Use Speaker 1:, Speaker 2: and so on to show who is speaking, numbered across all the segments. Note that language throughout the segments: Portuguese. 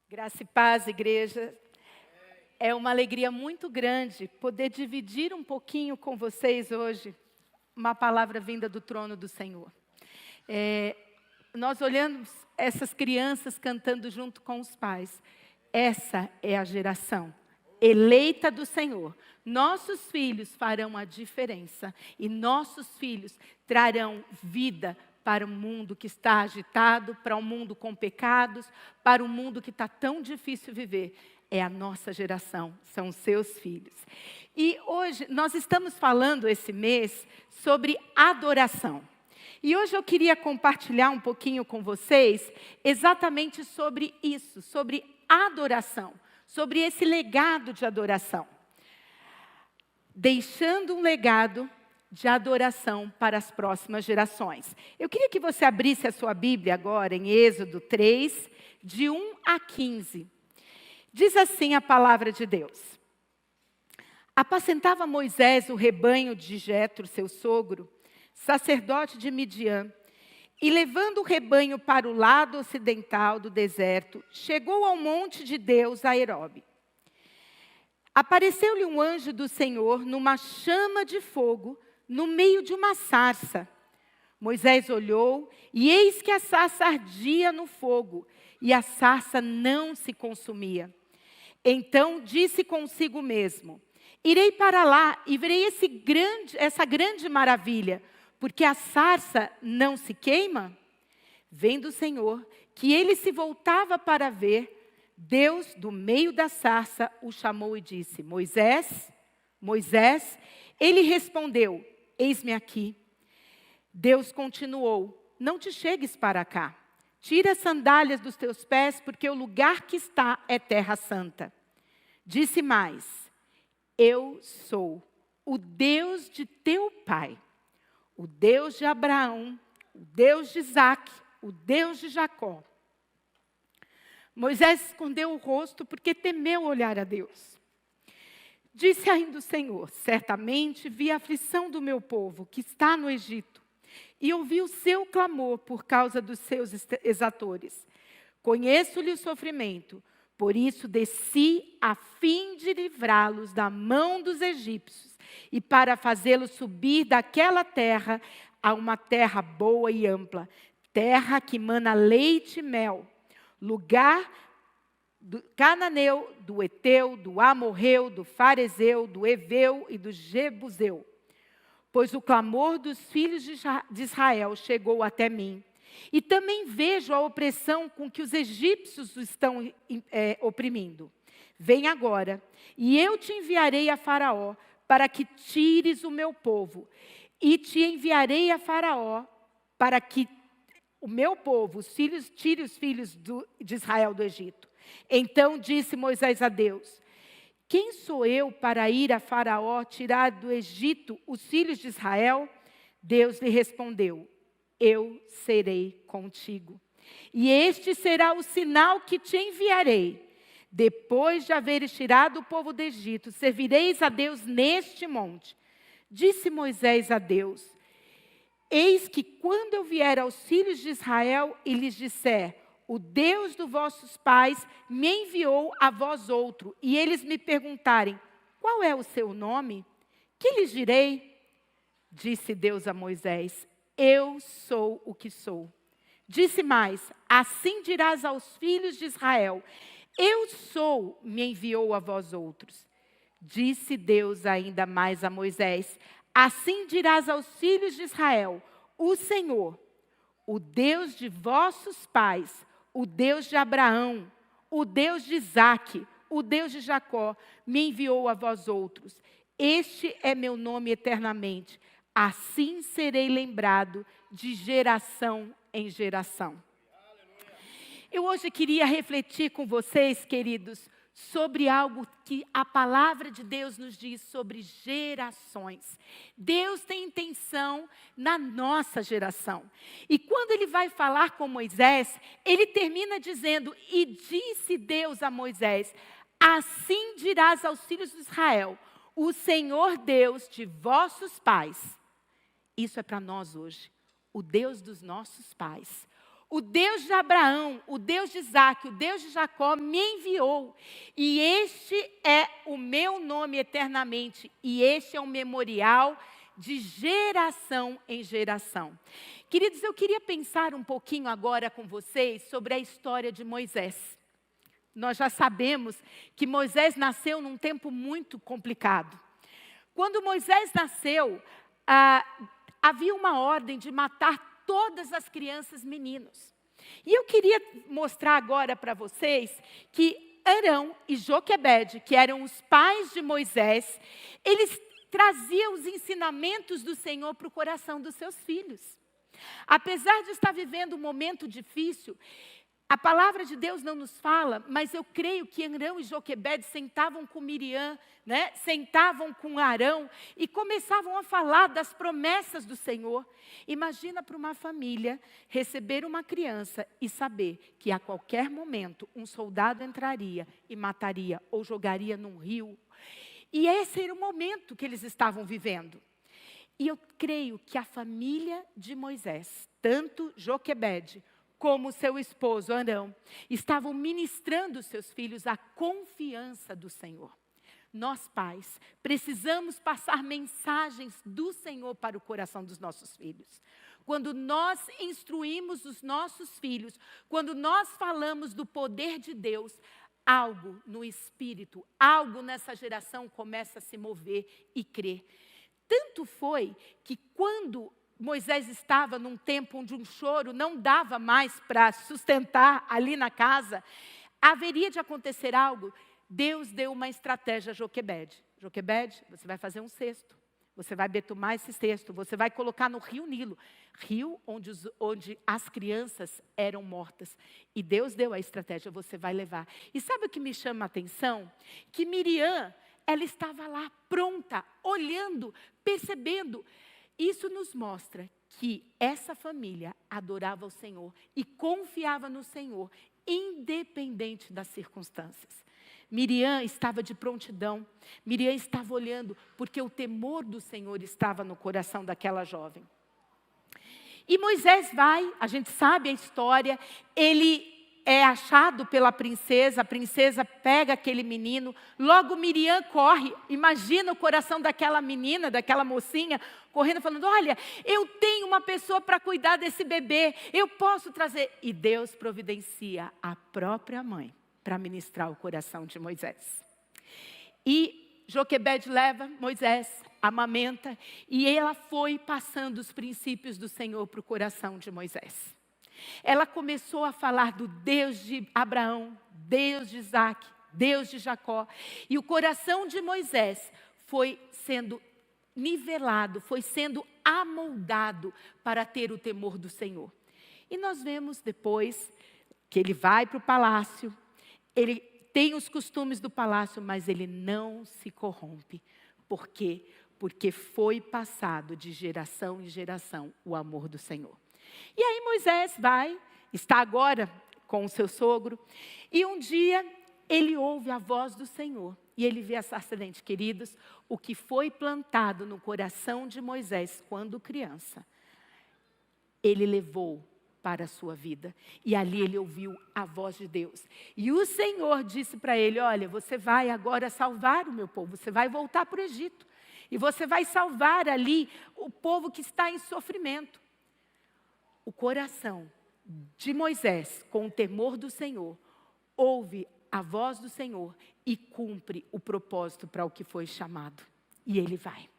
Speaker 1: Graça e paz, igreja. É uma alegria muito grande poder dividir um pouquinho com vocês hoje uma palavra vinda do trono do Senhor. Nós olhamos essas crianças cantando junto com os pais. Essa é a geração eleita do Senhor. Nossos filhos farão a diferença e nossos filhos trarão vida para um mundo que está agitado, para um mundo com pecados, para um mundo que está tão difícil viver. É a nossa geração, são os seus filhos. E hoje nós estamos falando esse mês sobre adoração. E hoje eu queria compartilhar um pouquinho com vocês exatamente sobre isso, sobre adoração, sobre esse legado de adoração. Deixando um legado de adoração para as próximas gerações. Eu queria que você abrisse a sua Bíblia agora em Êxodo 3, de 1 a 15. Diz assim a palavra de Deus. Apacentava Moisés o rebanho de Jetro, seu sogro, sacerdote de Midian, e levando o rebanho para o lado ocidental do deserto, chegou ao monte de Deus, a Herobe. Apareceu-lhe um anjo do Senhor numa chama de fogo, no meio de uma sarça. Moisés olhou, e eis que a sarça ardia no fogo, e a sarça não se consumia. Então disse consigo mesmo: irei para lá e verei essa grande maravilha, porque a sarça não se queima? Vendo o Senhor que ele se voltava para ver, Deus, do meio da sarça, o chamou e disse: Moisés, Moisés. Ele respondeu: eis-me aqui. Deus continuou: não te chegues para cá. Tira as sandálias dos teus pés, porque o lugar que está é terra santa. Disse mais: eu sou o Deus de teu pai, o Deus de Abraão, o Deus de Isaque, o Deus de Jacó. Moisés escondeu o rosto porque temeu olhar a Deus. Disse ainda o Senhor: certamente vi a aflição do meu povo que está no Egito, e ouvi o seu clamor por causa dos seus exatores. Conheço-lhe o sofrimento, por isso desci a fim de livrá-los da mão dos egípcios e para fazê-los subir daquela terra a uma terra boa e ampla, terra que mana leite e mel, lugar do cananeu, do Eteu, do Amorreu, do Farezeu, do Eveu e do Jebuseu. Pois o clamor dos filhos de Israel chegou até mim. E também vejo a opressão com que os egípcios estão oprimindo. Vem agora, e eu te enviarei a Faraó, para que tires o meu povo. E te enviarei a Faraó, para que o meu povo, tire os filhos de Israel do Egito. Então disse Moisés a Deus: quem sou eu para ir a Faraó tirar do Egito os filhos de Israel? Deus lhe respondeu: eu serei contigo. E este será o sinal que te enviarei. Depois de haveres tirado o povo do Egito, servireis a Deus neste monte. Disse Moisés a Deus: eis que quando eu vier aos filhos de Israel e lhes disser: o Deus dos vossos pais me enviou a vós outro, e eles me perguntarem: qual é o seu nome? Que lhes direi? Disse Deus a Moisés: eu sou o que sou. Disse mais: assim dirás aos filhos de Israel: eu sou, me enviou a vós outros. Disse Deus ainda mais a Moisés: assim dirás aos filhos de Israel: o Senhor, o Deus de vossos pais, o Deus de Abraão, o Deus de Isaque, o Deus de Jacó, me enviou a vós outros. Este é meu nome eternamente. Assim serei lembrado de geração em geração. Eu hoje queria refletir com vocês, queridos, sobre algo que a palavra de Deus nos diz sobre gerações. Deus tem intenção na nossa geração. E quando ele vai falar com Moisés, ele termina dizendo: e disse Deus a Moisés: assim dirás aos filhos de Israel: o Senhor Deus de vossos pais. Isso é para nós hoje. O Deus dos nossos pais. O Deus de Abraão, o Deus de Isaac, o Deus de Jacó me enviou. E este é o meu nome eternamente. E este é um memorial de geração em geração. Queridos, eu queria pensar um pouquinho agora com vocês sobre a história de Moisés. Nós já sabemos que Moisés nasceu num tempo muito complicado. Quando Moisés nasceu, havia uma ordem de matar todas as crianças meninos. E eu queria mostrar agora para vocês que Arão e Joquebede, que eram os pais de Moisés, eles traziam os ensinamentos do Senhor para o coração dos seus filhos. Apesar de estar vivendo um momento difícil, a palavra de Deus não nos fala, mas eu creio que Arão e Joquebede sentavam com Miriam, sentavam com Arão e começavam a falar das promessas do Senhor. Imagina para uma família receber uma criança e saber que a qualquer momento um soldado entraria e mataria ou jogaria num rio. E esse era o momento que eles estavam vivendo. E eu creio que a família de Moisés, tanto Joquebede como seu esposo Arão, estavam ministrando os seus filhos a confiança do Senhor. Nós, pais, precisamos passar mensagens do Senhor para o coração dos nossos filhos. Quando nós instruímos os nossos filhos, quando nós falamos do poder de Deus, algo no espírito, algo nessa geração começa a se mover e crer. Tanto foi que quando Moisés estava num tempo onde um choro não dava mais para sustentar ali na casa, haveria de acontecer algo. Deus deu uma estratégia a Joquebede. Joquebede, você vai fazer um cesto. Você vai betumar esse cesto. Você vai colocar no rio Nilo. Rio onde as crianças eram mortas. E Deus deu a estratégia, você vai levar. E sabe o que me chama a atenção? Que Miriam, ela estava lá pronta, olhando, percebendo. Isso nos mostra que essa família adorava o Senhor e confiava no Senhor, independente das circunstâncias. Miriam estava de prontidão, Miriam estava olhando, porque o temor do Senhor estava no coração daquela jovem. E Moisés vai, a gente sabe a história, ele é achado pela princesa, a princesa pega aquele menino, logo Miriam corre, imagina o coração daquela menina, daquela mocinha, correndo falando, olha, eu tenho uma pessoa para cuidar desse bebê, eu posso trazer. E Deus providencia a própria mãe para ministrar o coração de Moisés. E Joquebede leva Moisés, amamenta, e ela foi passando os princípios do Senhor para o coração de Moisés. Ela começou a falar do Deus de Abraão, Deus de Isaac, Deus de Jacó. E o coração de Moisés foi sendo nivelado, foi sendo amoldado para ter o temor do Senhor. E nós vemos depois que ele vai para o palácio, ele tem os costumes do palácio, mas ele não se corrompe. Por quê? Porque foi passado de geração em geração o amor do Senhor. E aí Moisés está agora com o seu sogro, e um dia ele ouve a voz do Senhor, e ele vê essa acidente, queridos, o que foi plantado no coração de Moisés quando criança, ele levou para a sua vida, e ali ele ouviu a voz de Deus, e o Senhor disse para ele, olha, você vai agora salvar o meu povo, você vai voltar para o Egito, e você vai salvar ali o povo que está em sofrimento. O coração de Moisés, com o temor do Senhor, ouve a voz do Senhor e cumpre o propósito para o que foi chamado. E ele vai.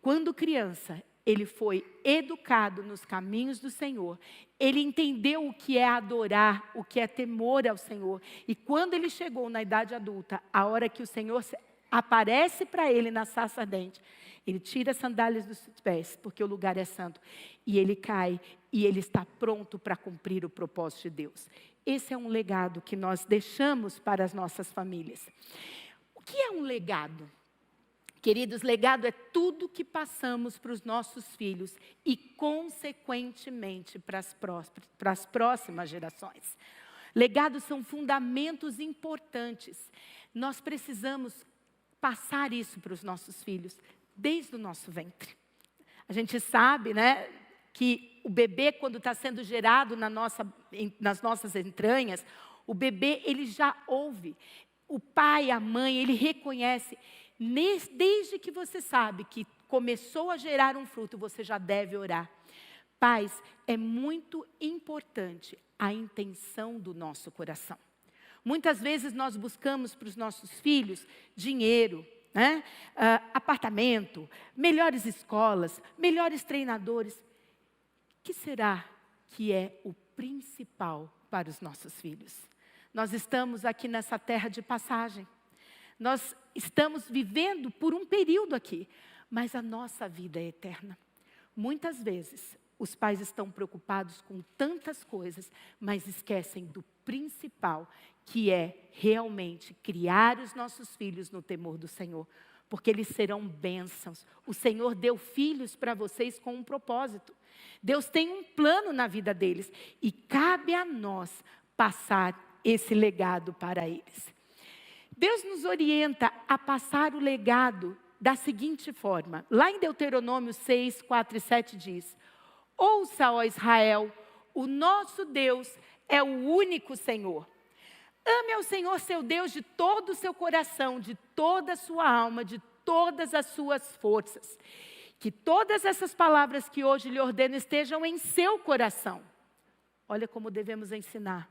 Speaker 1: Quando criança, ele foi educado nos caminhos do Senhor. Ele entendeu o que é adorar, o que é temor ao Senhor. E quando ele chegou na idade adulta, a hora que o Senhor aparece para ele na sarça ardente, ele tira as sandálias dos pés, porque o lugar é santo, e ele cai, e ele está pronto para cumprir o propósito de Deus. Esse é um legado que nós deixamos para as nossas famílias. O que é um legado? Queridos, legado é tudo que passamos para os nossos filhos e, consequentemente, para as próximas gerações. Legados são fundamentos importantes. Nós precisamos passar isso para os nossos filhos, desde o nosso ventre. A gente sabe, que o bebê, quando está sendo gerado nas nossas entranhas, o bebê, ele já ouve. O pai, a mãe, ele reconhece. Desde que você sabe que começou a gerar um fruto, você já deve orar. Pais, é muito importante a intenção do nosso coração. Muitas vezes nós buscamos para os nossos filhos dinheiro, né? Apartamento, melhores escolas, melhores treinadores. O que será que é o principal para os nossos filhos? Nós estamos aqui nessa terra de passagem. Nós estamos vivendo por um período aqui, mas a nossa vida é eterna. Muitas vezes, os pais estão preocupados com tantas coisas, mas esquecem do principal, que é realmente criar os nossos filhos no temor do Senhor, porque eles serão bênçãos. O Senhor deu filhos para vocês com um propósito. Deus tem um plano na vida deles e cabe a nós passar esse legado para eles. Deus nos orienta a passar o legado da seguinte forma. Lá em Deuteronômio 6, 4 e 7 diz: ouça, ó Israel, o nosso Deus é o único Senhor. Ame ao Senhor seu Deus de todo o seu coração, de toda a sua alma, de todas as suas forças. Que todas essas palavras que hoje lhe ordeno estejam em seu coração. Olha como devemos ensinar.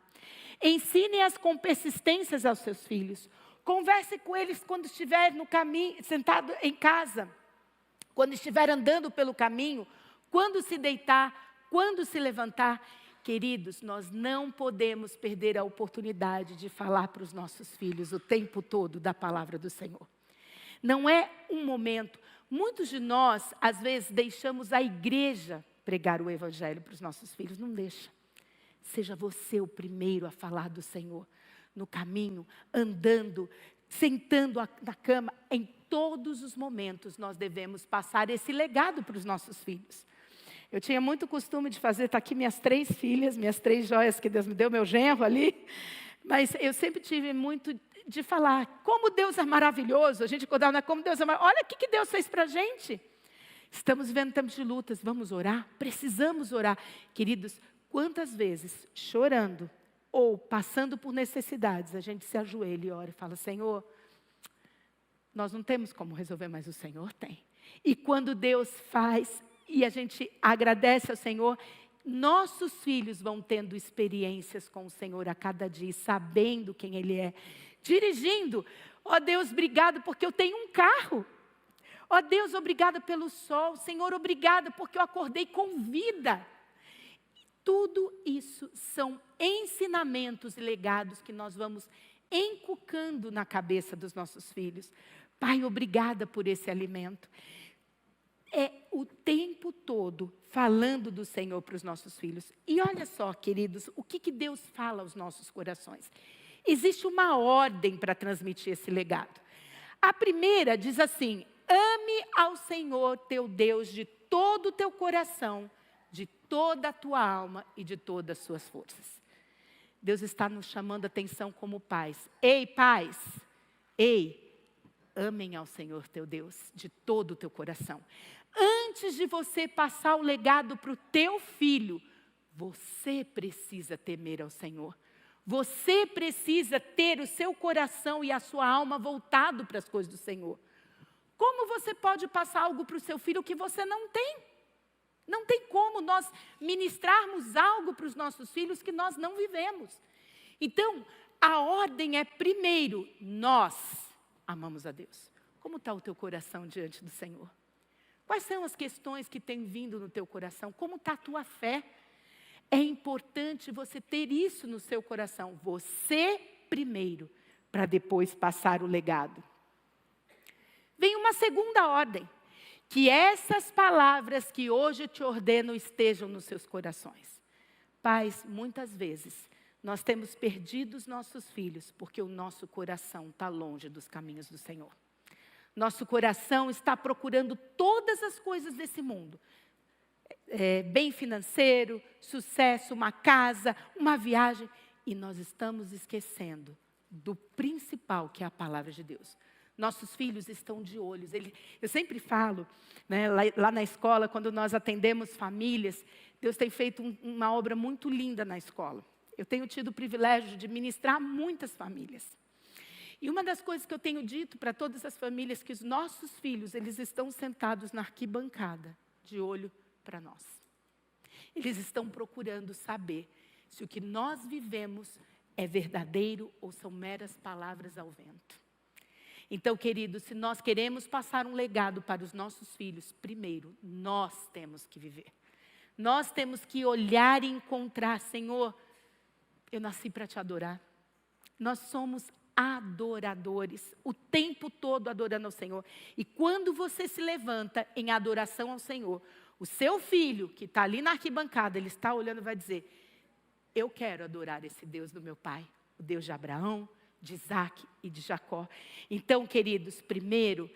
Speaker 1: Ensine-as com persistências aos seus filhos. Converse com eles quando estiver no caminho, sentado em casa. Quando estiver andando pelo caminho, quando se deitar, quando se levantar. Queridos, nós não podemos perder a oportunidade de falar para os nossos filhos o tempo todo da palavra do Senhor. Não é um momento. Muitos de nós, às vezes, deixamos a igreja pregar o evangelho para os nossos filhos. Não deixa. Seja você o primeiro a falar do Senhor. No caminho, andando, sentando na cama. Em todos os momentos, nós devemos passar esse legado para os nossos filhos. Eu tinha muito costume de fazer, está aqui minhas 3 filhas, minhas 3 joias que Deus me deu, meu genro ali. Mas eu sempre tive muito de falar, como Deus é maravilhoso. A gente acordava, como Deus é maravilhoso. Olha o que Deus fez para a gente. Estamos vivendo tempos de lutas, vamos orar? Precisamos orar. Queridos, quantas vezes, chorando ou passando por necessidades, a gente se ajoelha e ora e fala, Senhor, nós não temos como resolver, mas o Senhor tem. E quando Deus faz, e a gente agradece ao Senhor, nossos filhos vão tendo experiências com o Senhor a cada dia, sabendo quem Ele é. Dirigindo, ó Deus, obrigado porque eu tenho um carro. Ó Deus, obrigado pelo sol. Senhor, obrigado porque eu acordei com vida. Tudo isso são ensinamentos e legados que nós vamos encucando na cabeça dos nossos filhos. Pai, obrigada por esse alimento. É o tempo todo falando do Senhor para os nossos filhos. E olha só, queridos, o que Deus fala aos nossos corações. Existe uma ordem para transmitir esse legado. A primeira diz assim, ame ao Senhor teu Deus de todo o teu coração, de toda a tua alma e de todas as suas forças. Deus está nos chamando a atenção como pais. Ei, pais, amem ao Senhor teu Deus de todo o teu coração. Antes de você passar o legado para o teu filho, você precisa temer ao Senhor. Você precisa ter o seu coração e a sua alma voltado para as coisas do Senhor. Como você pode passar algo para o seu filho que você não tem? Não tem como nós ministrarmos algo para os nossos filhos que nós não vivemos. Então, a ordem é primeiro, nós amamos a Deus. Como está o teu coração diante do Senhor? Quais são as questões que têm vindo no teu coração? Como está a tua fé? É importante você ter isso no seu coração. Você primeiro, para depois passar o legado. Vem uma segunda ordem. Que essas palavras que hoje te ordeno estejam nos seus corações. Pais, muitas vezes, nós temos perdido os nossos filhos porque o nosso coração está longe dos caminhos do Senhor. Nosso coração está procurando todas as coisas desse mundo. Bem financeiro, sucesso, uma casa, uma viagem. E nós estamos esquecendo do principal, que é a palavra de Deus. Nossos filhos estão de olhos. Eu sempre falo, né, lá na escola, quando nós atendemos famílias, Deus tem feito uma obra muito linda na escola. Eu tenho tido o privilégio de ministrar muitas famílias. E uma das coisas que eu tenho dito para todas as famílias, que os nossos filhos, eles estão sentados na arquibancada, de olho para nós. Eles estão procurando saber se o que nós vivemos é verdadeiro ou são meras palavras ao vento. Então, queridos, se nós queremos passar um legado para os nossos filhos, primeiro, nós temos que viver. Nós temos que olhar e encontrar, Senhor, eu nasci para te adorar. Nós somos adoradores, o tempo todo adorando ao Senhor. E quando você se levanta em adoração ao Senhor, o seu filho, que está ali na arquibancada, ele está olhando e vai dizer, eu quero adorar esse Deus do meu pai, o Deus de Abraão, de Isaac e de Jacó. Então, queridos, primeiro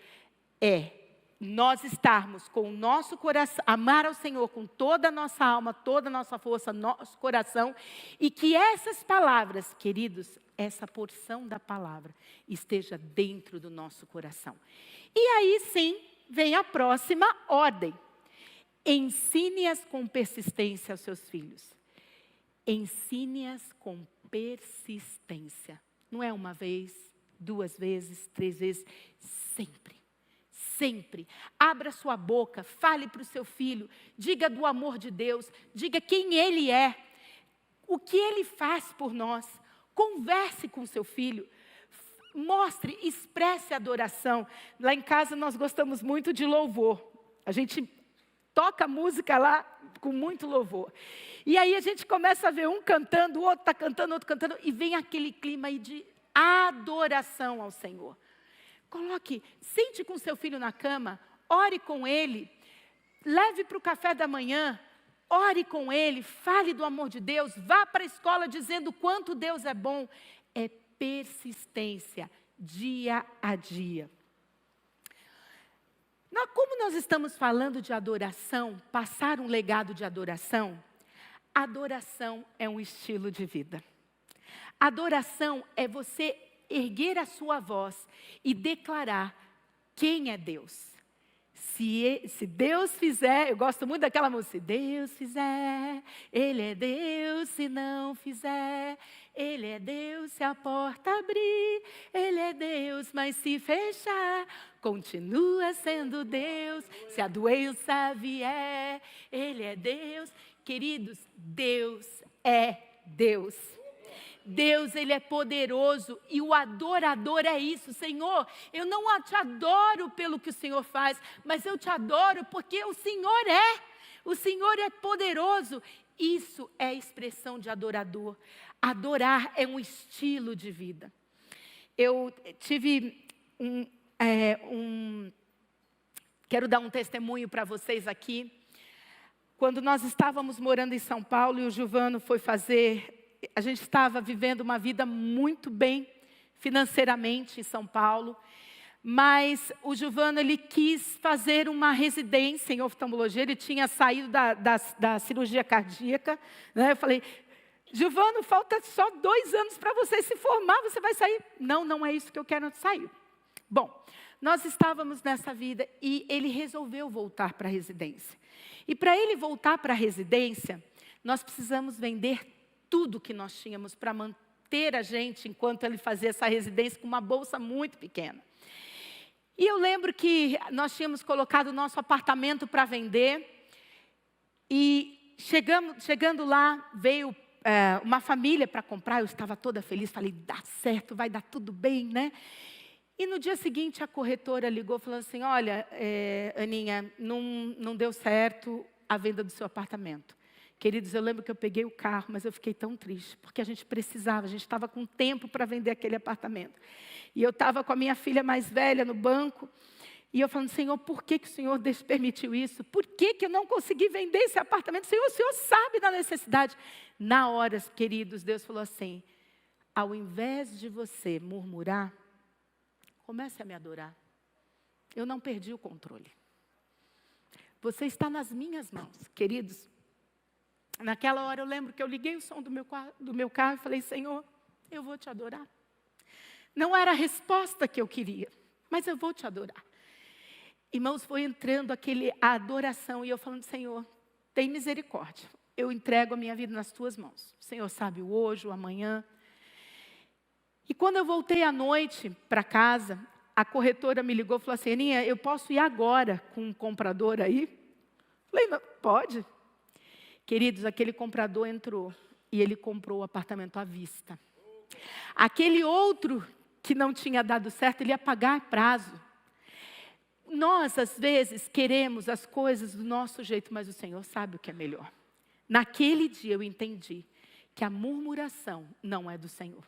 Speaker 1: nós estarmos com o nosso coração, amar ao Senhor com toda a nossa alma, toda a nossa força, nosso coração, e que essas palavras, queridos, essa porção da palavra esteja dentro do nosso coração. E aí sim, vem a próxima ordem. Ensine-as com persistência aos seus filhos. Ensine-as com persistência. Não é uma vez, 2 vezes, 3 vezes, sempre. Sempre. Abra sua boca, fale para o seu filho, diga do amor de Deus, diga quem Ele é, o que Ele faz por nós. Converse com o seu filho, mostre, expresse adoração. Lá em casa nós gostamos muito de louvor. A gente toca música lá com muito louvor. E aí a gente começa a ver um cantando, o outro está cantando, o outro cantando, e vem aquele clima aí de adoração ao Senhor. Sente com seu filho na cama, ore com ele, leve para o café da manhã, ore com ele, fale do amor de Deus, vá para a escola dizendo quanto Deus é bom. É persistência, dia a dia. Como nós estamos falando de adoração, passar um legado de adoração, adoração é um estilo de vida. Adoração é você erguer a sua voz e declarar quem é Deus. Se Deus fizer, eu gosto muito daquela música, se Deus fizer, Ele é Deus, se não fizer, Ele é Deus, se a porta abrir, Ele é Deus, mas se fechar, continua sendo Deus, se a doença vier, Ele é Deus. Queridos, Deus é Deus. Deus, Ele é poderoso e o adorador é isso. Senhor, eu não te adoro pelo que o Senhor faz, mas eu te adoro porque o Senhor é poderoso. Isso é a expressão de adorador. Adorar é um estilo de vida. Eu tive quero dar um testemunho para vocês aqui. Quando nós estávamos morando em São Paulo e o Giovano foi a gente estava vivendo uma vida muito bem financeiramente em São Paulo, mas o Giovano, ele quis fazer uma residência em oftalmologia, ele tinha saído da cirurgia cardíaca, né? Eu falei, Giovano, falta só 2 anos para você se formar, você vai sair? Não é isso que eu quero sair. Bom, nós estávamos nessa vida e ele resolveu voltar para a residência. E para ele voltar para a residência, nós precisamos vender tudo que nós tínhamos para manter a gente enquanto ele fazia essa residência com uma bolsa muito pequena. E eu lembro que nós tínhamos colocado o nosso apartamento para vender e chegando lá, veio uma família para comprar, eu estava toda feliz, falei, dá certo, vai dar tudo bem, né? E no dia seguinte a corretora ligou falando assim, olha, Aninha, não deu certo a venda do seu apartamento. Queridos, eu lembro que eu peguei o carro, mas eu fiquei tão triste, porque a gente estava com tempo para vender aquele apartamento. E eu estava com a minha filha mais velha no banco, e eu falando, Senhor, por que o Senhor permitiu isso? Por que eu não consegui vender esse apartamento? Senhor, o Senhor sabe da necessidade. Na hora, queridos, Deus falou assim, ao invés de você murmurar, comece a me adorar. Eu não perdi o controle. Você está nas minhas mãos, queridos. Naquela hora eu lembro que eu liguei o som do meu carro e falei, Senhor, eu vou te adorar. Não era a resposta que eu queria, mas eu vou te adorar. Irmãos, foi entrando a adoração e eu falando, Senhor, tem misericórdia. Eu entrego a minha vida nas tuas mãos. O Senhor sabe o hoje, o amanhã. E quando eu voltei à noite para casa, a corretora me ligou e falou assim, Aninha, eu posso ir agora com um comprador aí? Falei, não, pode. Queridos, aquele comprador entrou e ele comprou o apartamento à vista. Aquele outro que não tinha dado certo, ele ia pagar a prazo. Nós, às vezes, queremos as coisas do nosso jeito, mas o Senhor sabe o que é melhor. Naquele dia eu entendi que a murmuração não é do Senhor,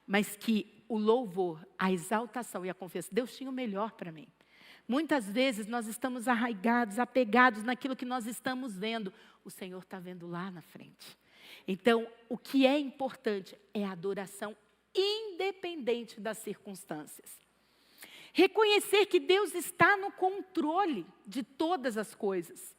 Speaker 1: mas que o louvor, a exaltação e a confiança, Deus tinha o melhor para mim. Muitas vezes nós estamos arraigados, apegados naquilo que nós estamos vendo. O Senhor está vendo lá na frente. Então, o que é importante é a adoração independente das circunstâncias. Reconhecer que Deus está no controle de todas as coisas.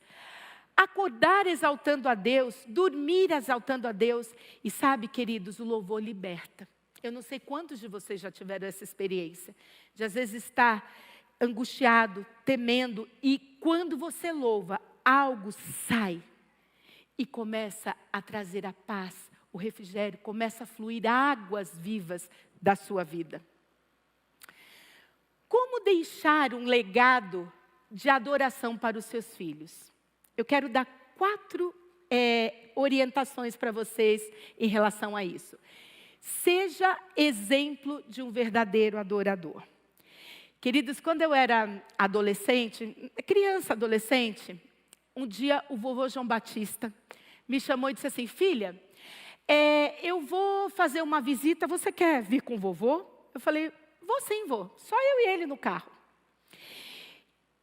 Speaker 1: Acordar exaltando a Deus, dormir exaltando a Deus. E sabe, queridos, o louvor liberta. Eu não sei quantos de vocês já tiveram essa experiência, de às vezes estar angustiado, temendo, e quando você louva, algo sai e começa a trazer a paz, o refrigério, começa a fluir águas vivas da sua vida. Como deixar um legado de adoração para os seus filhos? Eu quero dar 4 orientações para vocês em relação a isso. Seja exemplo de um verdadeiro adorador. Queridos, quando eu era adolescente, criança, adolescente, um dia o vovô João Batista me chamou e disse assim, filha, eu vou fazer uma visita, você quer vir com o vovô? Eu falei, vou sim, vou, só eu e ele no carro.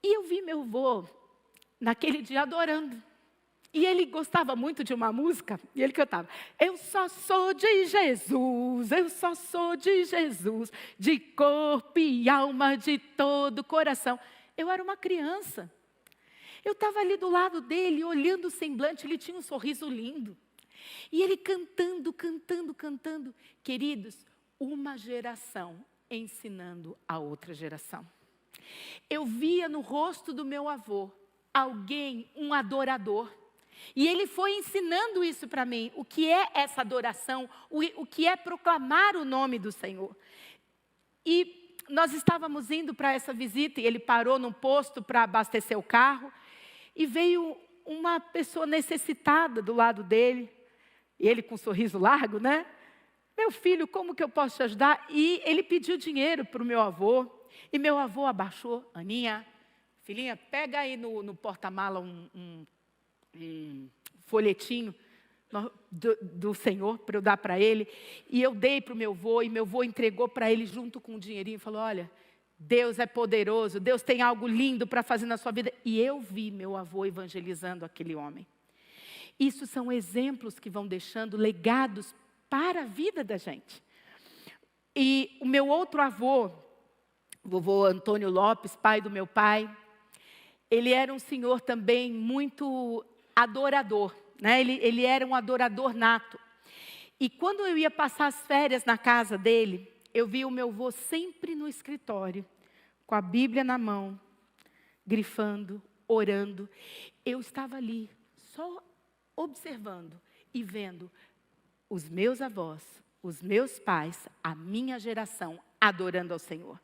Speaker 1: E eu vi meu vô, naquele dia, adorando. E ele gostava muito de uma música, e ele cantava, eu só sou de Jesus, eu só sou de Jesus, de corpo e alma, de todo o coração. Eu era uma criança. Eu estava ali do lado dele, olhando o semblante, ele tinha um sorriso lindo. E ele cantando, cantando, cantando. Queridos, uma geração ensinando a outra geração. Eu via no rosto do meu avô, alguém, um adorador. E ele foi ensinando isso para mim, o que é essa adoração, o que é proclamar o nome do Senhor. E nós estávamos indo para essa visita, e ele parou num posto para abastecer o carro, e veio uma pessoa necessitada do lado dele, e ele com um sorriso largo, né? Meu filho, como que eu posso te ajudar? E ele pediu dinheiro para o meu avô, e meu avô abaixou, Aninha, filhinha, pega aí no porta-mala um folhetinho do Senhor para eu dar para ele. E eu dei para o meu avô, e meu avô entregou para ele junto com o dinheirinho. Falou, olha, Deus é poderoso, Deus tem algo lindo para fazer na sua vida. E eu vi meu avô evangelizando aquele homem. Isso são exemplos que vão deixando legados para a vida da gente. E o meu outro avô, vovô Antônio Lopes, pai do meu pai, ele era um senhor também muito adorador, né? Ele era um adorador nato. E quando eu ia passar as férias na casa dele, eu vi o meu avô sempre no escritório, com a Bíblia na mão, grifando, orando. Eu estava ali, só observando e vendo os meus avós, os meus pais, a minha geração, adorando ao Senhor.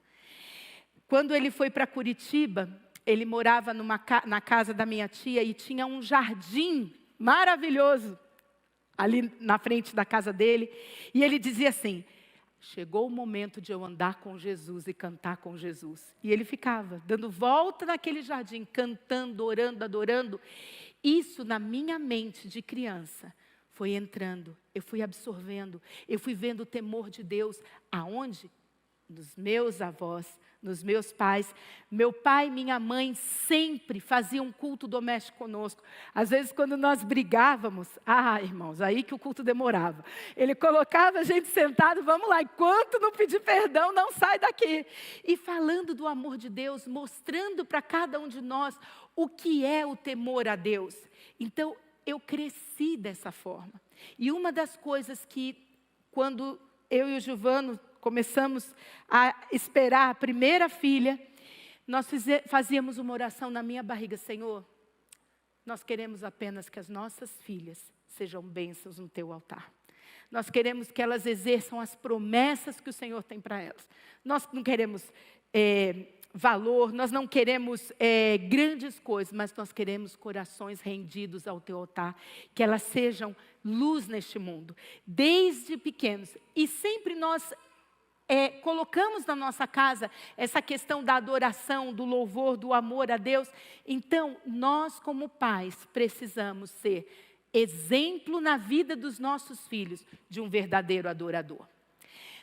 Speaker 1: Quando ele foi para Curitiba, ele morava na casa da minha tia e tinha um jardim maravilhoso ali na frente da casa dele. E ele dizia assim, chegou o momento de eu andar com Jesus e cantar com Jesus. E ele ficava dando volta naquele jardim, cantando, orando, adorando. Isso na minha mente de criança foi entrando, eu fui absorvendo, eu fui vendo o temor de Deus. Aonde? Nos meus avós, nos meus pais. Meu pai e minha mãe sempre faziam um culto doméstico conosco. Às vezes, quando nós brigávamos, irmãos, aí que o culto demorava. Ele colocava a gente sentado, vamos lá, enquanto não pedir perdão, não sai daqui. E falando do amor de Deus, mostrando para cada um de nós o que é o temor a Deus. Então, eu cresci dessa forma. E uma das coisas que, quando eu e o Giovano começamos a esperar a primeira filha, nós fazíamos uma oração na minha barriga: Senhor, nós queremos apenas que as nossas filhas sejam bênçãos no teu altar. Nós queremos que elas exerçam as promessas que o Senhor tem para elas. Nós não queremos valor, nós não queremos grandes coisas, mas nós queremos corações rendidos ao teu altar, que elas sejam luz neste mundo, desde pequenos. E sempre nós colocamos na nossa casa essa questão da adoração, do louvor, do amor a Deus. Então, nós como pais precisamos ser exemplo na vida dos nossos filhos de um verdadeiro adorador.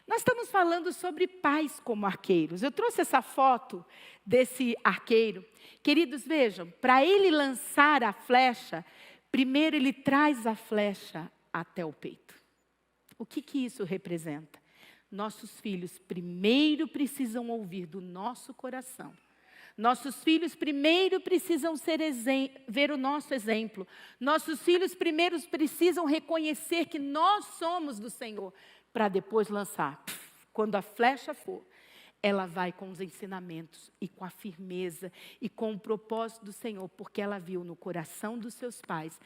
Speaker 1: Nós estamos falando sobre pais como arqueiros. Eu trouxe essa foto desse arqueiro. Queridos, vejam, para ele lançar a flecha, primeiro ele traz a flecha até o peito. O que isso representa? Nossos filhos primeiro precisam ouvir do nosso coração. Nossos filhos primeiro precisam ver o nosso exemplo. Nossos filhos primeiro precisam reconhecer que nós somos do Senhor, para depois lançar. Quando a flecha for, ela vai com os ensinamentos e com a firmeza e com o propósito do Senhor, porque ela viu no coração dos seus pais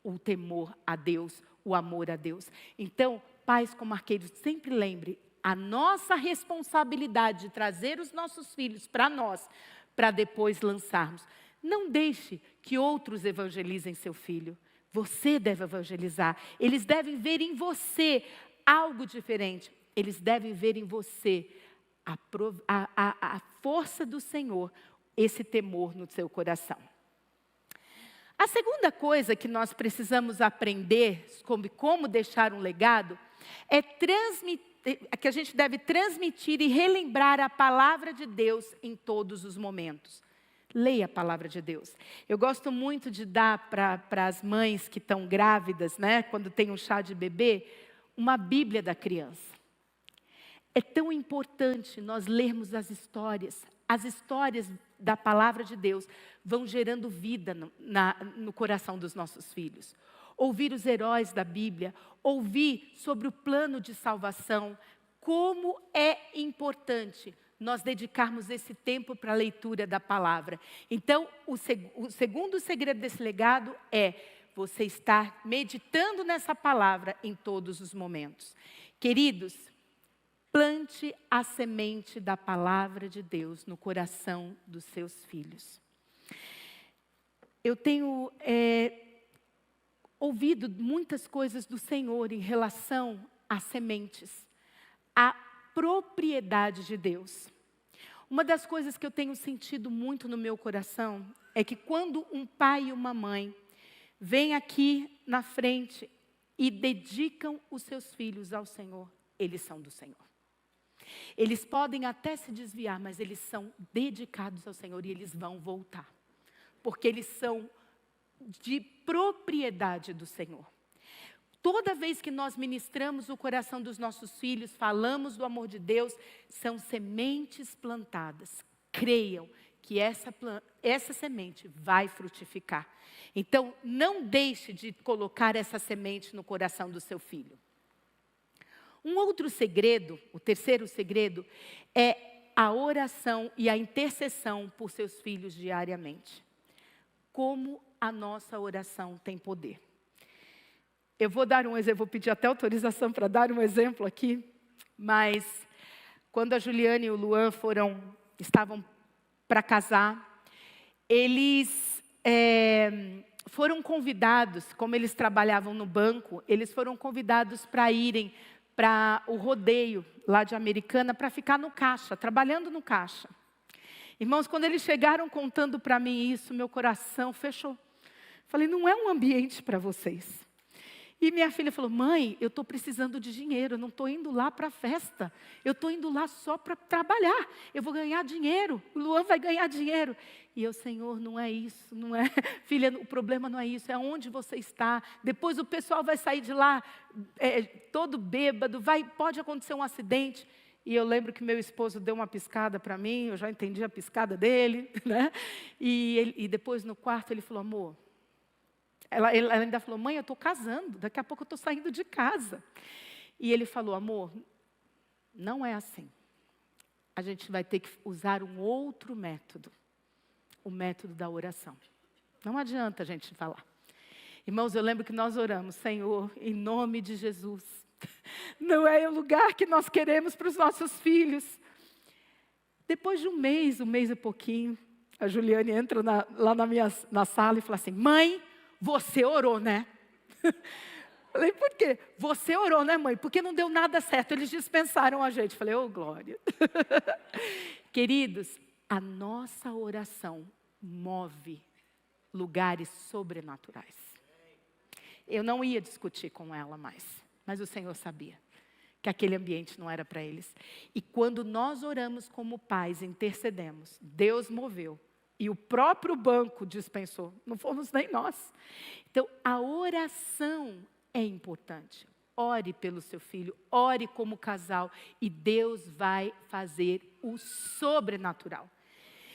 Speaker 1: o temor a Deus, o amor a Deus. Então, pais como arqueiros, sempre lembre a nossa responsabilidade de trazer os nossos filhos para nós, para depois lançarmos. Não deixe que outros evangelizem seu filho. Você deve evangelizar. Eles devem ver em você algo diferente. Eles devem ver em você a força do Senhor, esse temor no seu coração. A segunda coisa que nós precisamos aprender sobre como deixar um legado é que a gente deve transmitir e relembrar a palavra de Deus em todos os momentos. Leia a palavra de Deus. Eu gosto muito de dar para as mães que estão grávidas, né, quando tem um chá de bebê, uma Bíblia da criança. É tão importante nós lermos as histórias. As histórias da palavra de Deus vão gerando vida no coração dos nossos filhos. Ouvir os heróis da Bíblia, ouvir sobre o plano de salvação, como é importante nós dedicarmos esse tempo para a leitura da palavra. Então, o segundo segredo desse legado é você estar meditando nessa palavra em todos os momentos. Queridos, plante a semente da palavra de Deus no coração dos seus filhos. Eu tenho ouvido muitas coisas do Senhor em relação a sementes, a propriedade de Deus. Uma das coisas que eu tenho sentido muito no meu coração é que quando um pai e uma mãe vêm aqui na frente e dedicam os seus filhos ao Senhor, eles são do Senhor. Eles podem até se desviar, mas eles são dedicados ao Senhor e eles vão voltar. Porque eles são de propriedade do Senhor. Toda vez que nós ministramos o coração dos nossos filhos, falamos do amor de Deus, são sementes plantadas. Creiam que essa semente vai frutificar. Então, não deixe de colocar essa semente no coração do seu filho. Um outro segredo, o terceiro segredo, é a oração e a intercessão por seus filhos diariamente. Como a nossa oração tem poder. Eu vou dar um exemplo, vou pedir até autorização para dar um exemplo aqui, mas quando a Juliane e o Luan estavam para casar, eles foram convidados, como eles trabalhavam no banco, eles foram convidados para irem para o rodeio lá de Americana, para ficar no caixa, trabalhando no caixa. Irmãos, quando eles chegaram contando para mim isso, meu coração fechou. Falei, não é um ambiente para vocês. E minha filha falou, mãe, eu estou precisando de dinheiro, eu não estou indo lá para a festa. Eu estou indo lá só para trabalhar. Eu vou ganhar dinheiro, o Luan vai ganhar dinheiro. E eu, Senhor, não é isso, não é. Filha, o problema não é isso, é onde você está. Depois o pessoal vai sair de lá todo bêbado, pode acontecer um acidente. E eu lembro que meu esposo deu uma piscada para mim, eu já entendi a piscada dele, né? E depois no quarto ele falou, amor, ela ainda falou, mãe, eu estou casando, daqui a pouco eu estou saindo de casa. E ele falou, amor, Não é assim. A gente vai ter que usar um outro método. O método da oração. Não adianta a gente falar. Irmãos, eu lembro que nós oramos, Senhor, em nome de Jesus. Não é o lugar que nós queremos para os nossos filhos. Depois de um mês e pouquinho, a Juliane entra lá na sala e fala assim, mãe, você orou, né? Falei, por quê? Você orou, né, mãe? Porque não deu nada certo, eles dispensaram a gente. Falei, glória. Queridos, a nossa oração move lugares sobrenaturais. Eu não ia discutir com ela mais, mas o Senhor sabia que aquele ambiente não era para eles. E quando nós oramos como pais, intercedemos, Deus moveu. E o próprio banco dispensou, não fomos nem nós. Então, a oração é importante. Ore pelo seu filho, ore como casal e Deus vai fazer o sobrenatural.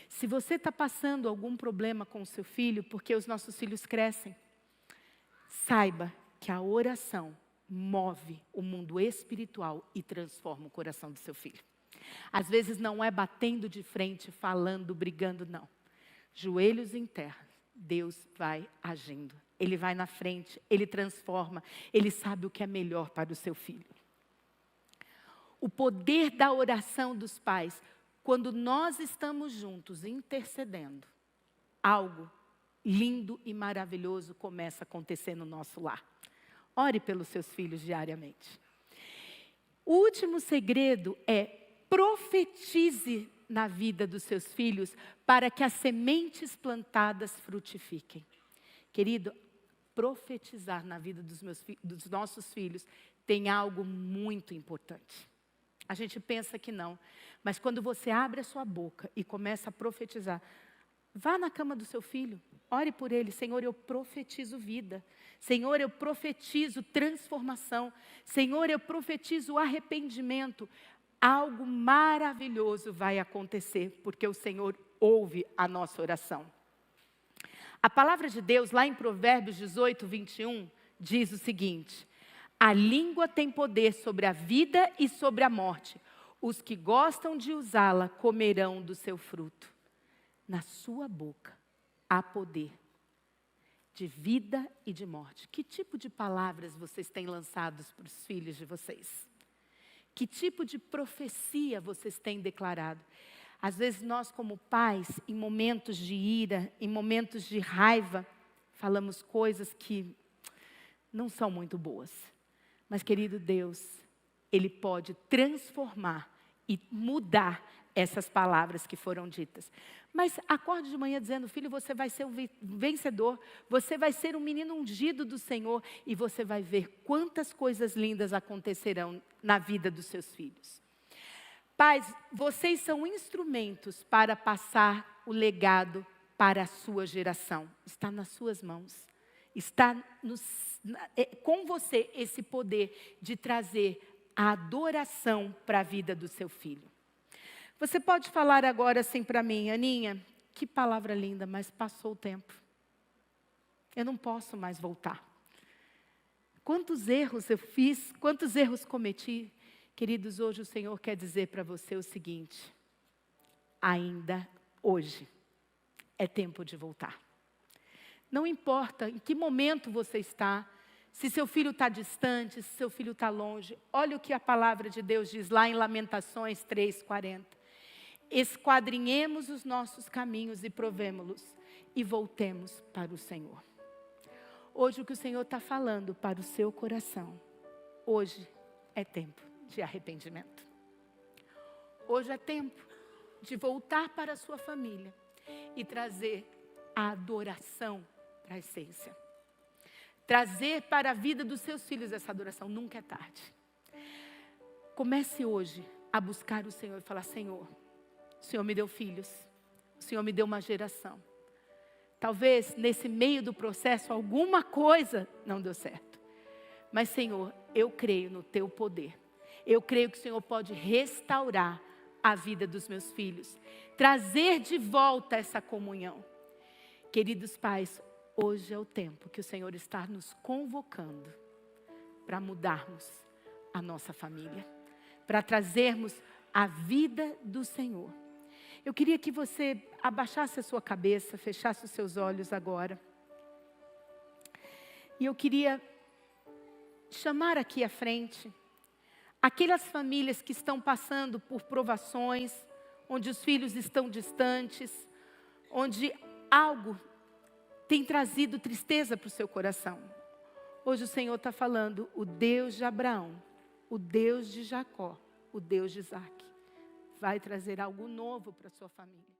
Speaker 1: Se você está passando algum problema com o seu filho, porque os nossos filhos crescem, saiba que a oração move o mundo espiritual e transforma o coração do seu filho. Às vezes não é batendo de frente, falando, brigando, não. Joelhos em terra, Deus vai agindo. Ele vai na frente, Ele transforma, Ele sabe o que é melhor para o seu filho. O poder da oração dos pais, quando nós estamos juntos, intercedendo, algo lindo e maravilhoso começa a acontecer no nosso lar. Ore pelos seus filhos diariamente. O último segredo é profetize na vida dos seus filhos para que as sementes plantadas frutifiquem. Querido, profetizar na vida dos nossos filhos tem algo muito importante. A gente pensa que não, mas quando você abre a sua boca e começa a profetizar, vá na cama do seu filho, ore por ele. Senhor, eu profetizo vida. Senhor, eu profetizo transformação. Senhor, eu profetizo arrependimento. Algo maravilhoso vai acontecer, porque o Senhor ouve a nossa oração. A palavra de Deus, lá em Provérbios 18, 21, diz o seguinte: a língua tem poder sobre a vida e sobre a morte. Os que gostam de usá-la comerão do seu fruto. Na sua boca há poder de vida e de morte. Que tipo de palavras vocês têm lançado para os filhos de vocês? Que tipo de profecia vocês têm declarado? Às vezes nós como pais, em momentos de ira, em momentos de raiva, falamos coisas que não são muito boas. Mas querido Deus, Ele pode transformar e mudar essas palavras que foram ditas. Mas acorde de manhã dizendo, filho, você vai ser um vencedor, você vai ser um menino ungido do Senhor e você vai ver quantas coisas lindas acontecerão na vida dos seus filhos. Pais, vocês são instrumentos para passar o legado para a sua geração. Está nas suas mãos. Está com você esse poder de trazer a adoração para a vida do seu filho. Você pode falar agora assim para mim, Aninha, que palavra linda, mas passou o tempo. Eu não posso mais voltar. Quantos erros eu fiz, quantos erros cometi. Queridos, hoje o Senhor quer dizer para você o seguinte: ainda hoje é tempo de voltar. Não importa em que momento você está, se seu filho está distante, se seu filho está longe. Olha o que a palavra de Deus diz lá em Lamentações 3:40. Esquadrinhemos os nossos caminhos e provemo-los e voltemos para o Senhor. Hoje o que o Senhor está falando para o seu coração, hoje é tempo de arrependimento. Hoje é tempo de voltar para a sua família e trazer a adoração para a essência. Trazer para a vida dos seus filhos essa adoração. Nunca é tarde. Comece hoje a buscar o Senhor e falar: Senhor, o Senhor me deu filhos, o Senhor me deu uma geração. Talvez nesse meio do processo alguma coisa não deu certo. Mas Senhor, eu creio no teu poder. Eu creio que o Senhor pode restaurar a vida dos meus filhos. Trazer de volta essa comunhão. Queridos pais, hoje é o tempo que o Senhor está nos convocando para mudarmos a nossa família. para trazermos a vida do Senhor. Eu queria que você abaixasse a sua cabeça, fechasse os seus olhos agora. E eu queria chamar aqui à frente aquelas famílias que estão passando por provações, onde os filhos estão distantes, onde algo tem trazido tristeza para o seu coração. Hoje o Senhor está falando, o Deus de Abraão, o Deus de Jacó, o Deus de Isaac, vai trazer algo novo para a sua família.